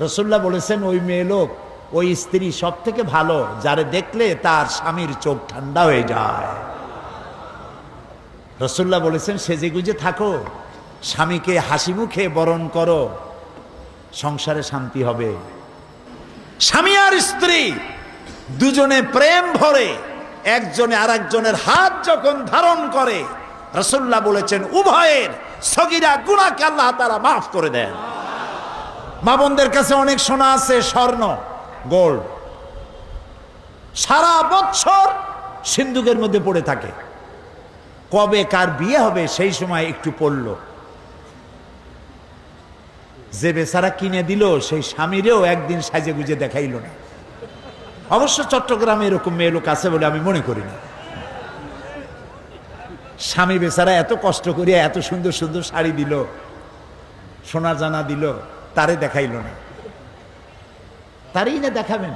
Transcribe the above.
রাসূলুল্লাহ বলেছেন ওই মেয়ে লোক, ওই স্ত্রী সব থেকে ভালো যারে দেখলে তার স্বামীর চোখ ঠান্ডা হয়ে যায়। রাসূলুল্লাহ বলেছেন সেজে গুজে থাকো, স্বামীকে হাসি মুখে বরণ করো, সংসারে শান্তি হবে। স্বামী আর স্ত্রী দুজনে প্রেম ভরে একজনে আর একজনের হাত যখন ধারণ করে, রাসূলুল্লাহ বলেছেন উভয়ের সগীরা গুনাহকে আল্লাহ তাআলা মাফ করে দেন। মা বোনদের কাছে অনেক সোনা আছে, স্বর্ণ গোল্ড, সারা বছর সিন্ধুকের মধ্যে পড়ে থাকে, কবে কার বিয়ে হবে সেই সময় একটু পড়লো, যে বেচারা কিনে দিল সেই স্বামীরেও একদিন সাজে গুজে দেখাইল না। অবশ্য চট্টগ্রামে এরকম মেয়ে লোক আছে বলে আমি মনে করি না। স্বামী বেচারা এত কষ্ট করিয়া এত সুন্দর সুন্দর শাড়ি দিল, সোনা জানা দিল, তারে দেখাইল না, তারই না দেখাবেন।